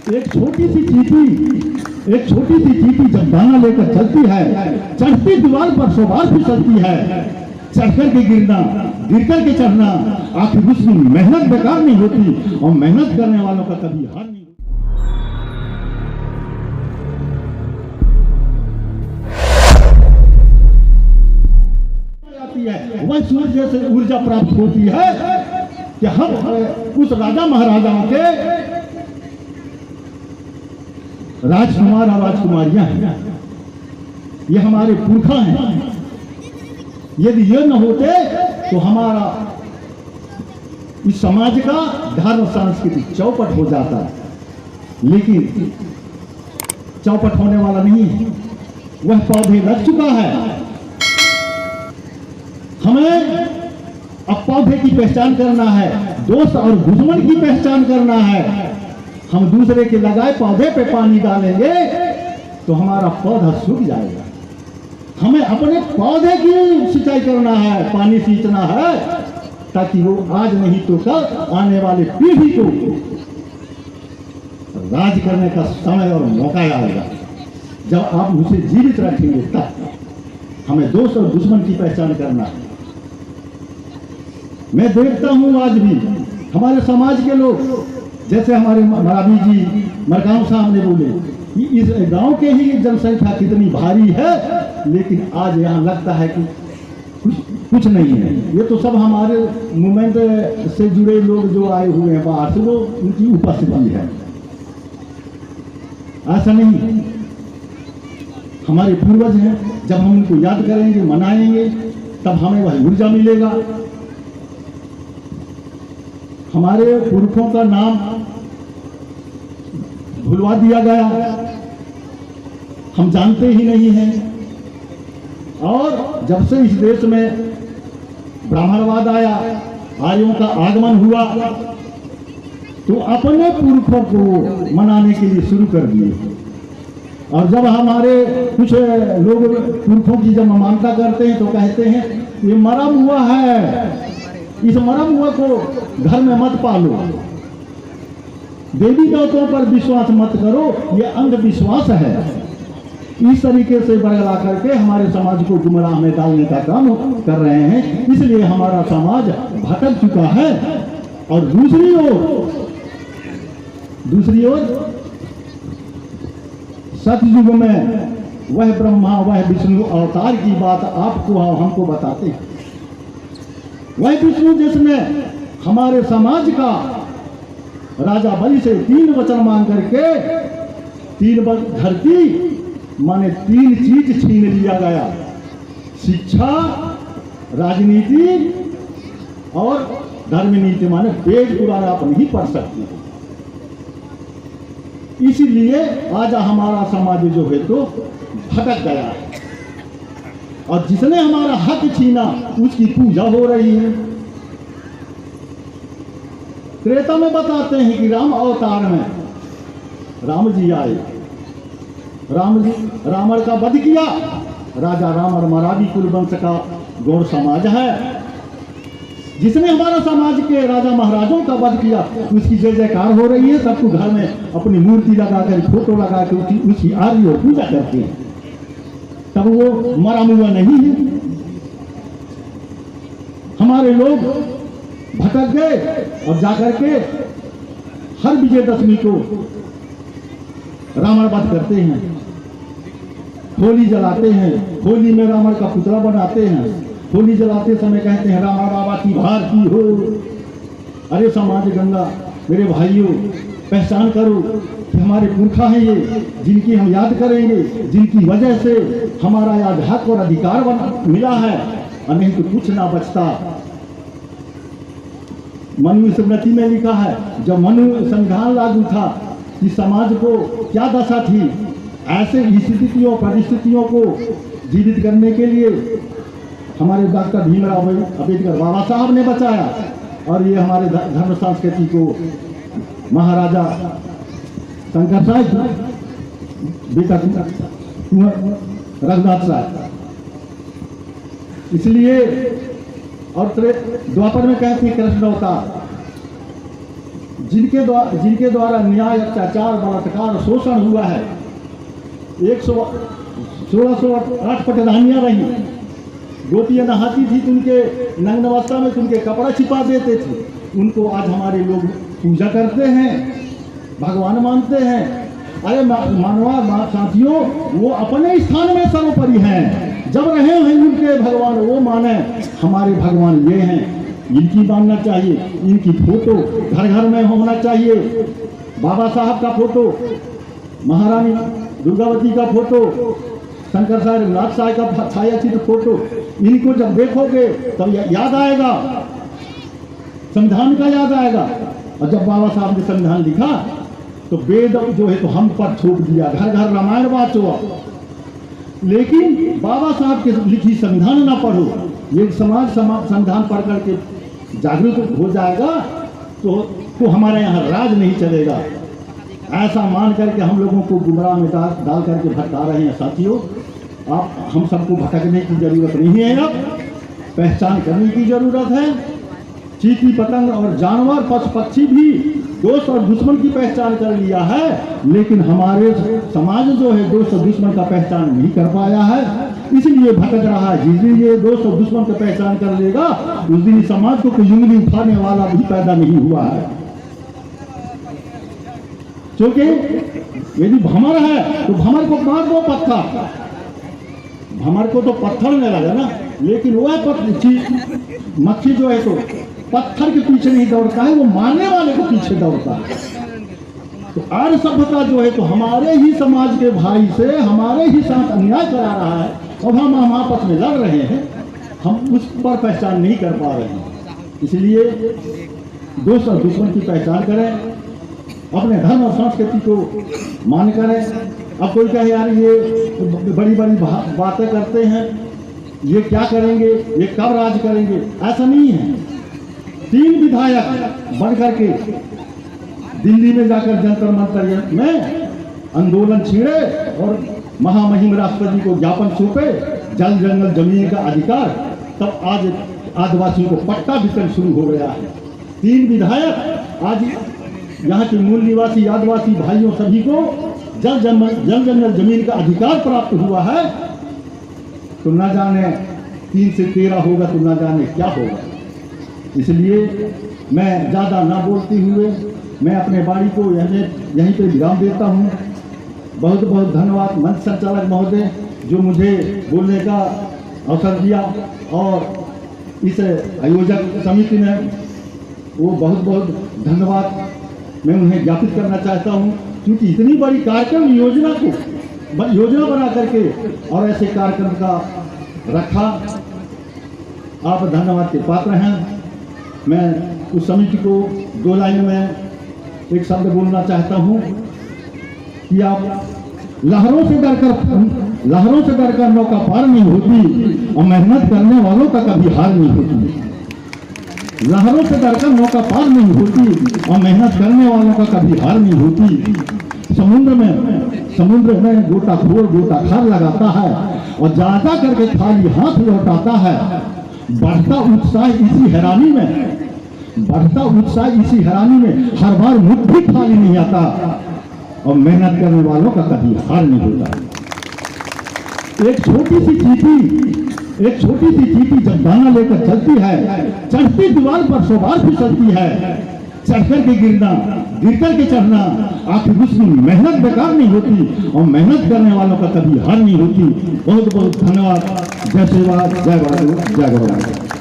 एक छोटी सी चींटी जब दाना लेकर चलती है, चढ़ती दीवार पर 100 बार फिसलती है। चढ़कर के गिरना, गिरकर के चढ़ना, आखिर उसमें मेहनत बेकार नहीं होती और मेहनत करने वालों का कभी हार नहीं। वह सूर्य से ऊर्जा प्राप्त होती है कि हम उस राजा महाराजाओं के राजकुमार और राजकुमारियां हैं, ये हमारे पुरखा हैं। यदि ये न होते तो हमारा इस समाज का धर्म सांस्कृतिक चौपट हो जाता, लेकिन चौपट होने वाला नहीं है। वह पौधे लग चुका है। हमें अब पौधे की पहचान करना है, दोस्त और दुश्मन की पहचान करना है। हम दूसरे के लगाए पौधे पे पानी डालेंगे तो हमारा पौधा सूख जाएगा। हमें अपने पौधे की सिंचाई करना है, पानी सींचना है, ताकि वो आज नहीं तो कल आने वाले पीढ़ी को राज करने का समय और मौका आएगा। जब आप उसे जीवित रखेंगे तब हमें दोस्त और दुश्मन की पहचान करना है। मैं देखता हूं आज भी हमारे समाज के लोग, जैसे हमारे मरावी जी मरगांव साहब ने बोले कि इस गांव के ही जनसंख्या कितनी भारी है, लेकिन आज यहाँ लगता है कि कुछ नहीं है। ये तो सब हमारे मूवमेंट से जुड़े लोग जो आए हुए हैं बाहर से, वो उनकी उपस्थिति है। ऐसा नहीं, हमारे पूर्वज हैं, जब हम उनको याद करेंगे, मनाएंगे, तब हमें वह ऊर्जा मिलेगा। हमारे पुरखों का नाम भुलवा दिया गया, हम जानते ही नहीं हैं। और जब से इस देश में ब्राह्मणवाद आया, आर्यों का आगमन हुआ, तो अपने पुरखों को मनाने के लिए शुरू कर दिए। और जब हमारे कुछ लोग पुरखों की जब मान्यता करते हैं तो कहते हैं ये मरम हुआ है, इस मरम हुआ को घर में मत पालो, देवी देवताओं पर विश्वास मत करो, ये अंधविश्वास है। इस तरीके से बरगला करके हमारे समाज को गुमराह में डालने का काम कर रहे हैं। इसलिए हमारा समाज भटक चुका है। और दूसरी ओर सतयुग में वह ब्रह्मा वह विष्णु अवतार की बात आपको हमको बताते हैं। वह विष्णु जिसने हमारे समाज का राजा बलि से 3 वचन मांग करके 3 धरती माने 3 चीज छीन लिया गया, शिक्षा, राजनीति और धर्म नीति, माने वेद पुराण आप नहीं पढ़ सकते। इसीलिए आज हमारा समाज जो है तो भटक गया है। और जिसने हमारा हक छीना उसकी पूजा हो रही है। त्रेता में बताते हैं कि राम अवतार में राम जी आए, रावण का वध किया। राजा राम और मरावी कुल वंश का गौड़ समाज है। जिसने हमारा समाज के राजा महाराजों का वध किया उसकी जय जयकार हो रही है। सबको घर में अपनी मूर्ति लगाकर, फोटो लगा के उसकी आरती और पूजा करते हैं, तब वो मरा मुआ नहीं है। हमारे लोग भटक गए और जाकर के हर विजयदशमी को रावण वध करते हैं, होली जलाते हैं, होली में रावण का पुतला बनाते हैं, होली जलाते समय कहते हैं रामा बाबा की भारती हो। अरे समाज गंगा, मेरे भाइयों, पहचान करो कि हमारे पुरखा हैं ये, जिनकी हम याद करेंगे, जिनकी वजह से हमारा आज हक और अधिकार मिला है, और नहीं तो कुछ ना बचता। मनु स्मृति में लिखा है, जब मनु संविधान लागू था कि समाज को क्या दशा थी, ऐसे स्थितियों परिस्थितियों को जीवित करने के लिए हमारे डॉक्टर भीमराव अंबेडकर बाबा साहब ने बचाया। और ये हमारे धर्म संस्कृति को महाराजा शंकर साहब बेटा रघुनाथ साहब। इसलिए और द्वापर में कहते हैं कृष्ण अवतार, जिनके द्वारा न्याय, अत्याचार, बलात्कार, शोषण हुआ है। 1608 पटरानियाँ रही, गोपियाँ नहाती थी तो उनके नग्न अवस्था में तो उनके कपड़ा छिपा देते थे। उनको आज हमारे लोग पूजा करते हैं, भगवान मानते हैं। अरे मानवा साथियों, वो अपने स्थान में सर्वोपरि हैं। जब रहे हैं उनके भगवान, वो माने हमारे भगवान ये हैं, इनकी मानना चाहिए। इनकी फोटो घर घर में होना चाहिए। बाबा साहब का फोटो, महारानी दुर्गावती का फोटो, शंकर साहब रघुनाथ साहब का छायाचित्र फोटो, इनको जब देखोगे तब याद आएगा, संविधान का याद आएगा। और जब बाबा साहब ने संविधान लिखा तो वेद जो है तो हम पर छोड़ दिया, घर घर रामायण वाचो। लेकिन बाबा साहब के लिखी संविधान ना पढ़ो। ये समाज संविधान पढ़ करके जागरूक हो जाएगा तो हमारे यहाँ राज नहीं चलेगा। ऐसा मान करके हम लोगों को गुमराह में डाल करके भटका रहे हैं। साथियों, आप हम सबको भटकने की जरूरत नहीं है, अब पहचान करने की जरूरत है। चींटी पतंग और जानवर, पशु पक्षी भी दोस्त और दुश्मन की पहचान कर लिया है, लेकिन हमारे समाज जो है दोस्त और दुश्मन का पहचान नहीं कर पाया है, इसलिए भटक रहा है। जिस दिन ये दोस्त और दुश्मन का पहचान कर लेगा उस दिन समाज को कोई उंगली उठाने वाला भी पैदा नहीं हुआ है। क्योंकि यदि भंवर है तो भंवर को मार दो पत्थर, भंवर को तो पत्थर में लगा ना, लेकिन वह मक्खी जो है तो पत्थर के पीछे नहीं दौड़ता है, वो मारने वाले के पीछे दौड़ता है। तो आर्य सभ्यता जो है तो हमारे ही समाज के भाई से हमारे ही साथ अन्याय करा रहा है और हम आपस में लड़ रहे हैं, हम उस पर पहचान नहीं कर पा रहे हैं। इसलिए दोस्त और दुश्मन की पहचान करें, अपने धर्म और संस्कृति को मान करें। अब कोई कहे यार ये बड़ी बड़ी बातें करते हैं, ये क्या करेंगे, ये कब राज करेंगे, ऐसा नहीं है। 3 विधायक बढ़ करके दिल्ली में जाकर जंतर मंतर में आंदोलन छेड़े और महामहिम राष्ट्रपति को ज्ञापन सौंपे, जल जंगल जमीन का अधिकार। तब आज आदिवासियों को पट्टा वितरण शुरू हो गया है। 3 विधायक आज यहाँ के मूल निवासी आदिवासी भाइयों सभी को जल जंगल जमीन का अधिकार प्राप्त हुआ है। तो न जाने 3 से 13 होगा तो न जाने क्या होगा। इसलिए मैं ज़्यादा ना बोलते हुए मैं अपने बाड़ी को यहीं पे विराम देता हूँ। बहुत बहुत धन्यवाद मंच संचालक महोदय जो मुझे बोलने का अवसर दिया, और इस आयोजक समिति ने वो बहुत बहुत धन्यवाद मैं उन्हें ज्ञापित करना चाहता हूँ, क्योंकि इतनी बड़ी कार्यक्रम योजना बना करके और ऐसे कार्यक्रम का रखा। आप धन्यवाद के पात्र हैं। मैं उस समिति को 2 लाइन में एक शब्द बोलना चाहता हूँ कि आप लहरों से डरकर नौका पार नहीं होती और मेहनत करने वालों का कभी हार नहीं होती। लहरों से डरकर नौका पार नहीं होती और मेहनत करने वालों का कभी हार नहीं होती। समुद्र में गोताखोर लगाता है और ज्यादा करके खाली हाथ लौटाता है। बढ़ता उत्साह इसी हैरानी में हर बार मुट्ठी खाली नहीं आता और मेहनत करने वालों का कभी हार नहीं होता। एक छोटी सी चींटी जब दाना लेकर चलती है, चढ़ती दीवार पर 100 बार फिसलती है। चढ़कर के गिरना, गिरकर के चढ़ना, आखिर उसमें मेहनत बेकार नहीं होती और मेहनत करने वालों का कभी हार नहीं होती। बहुत बहुत धन्यवाद। जय सेवा, जय भारत, जय गौरव।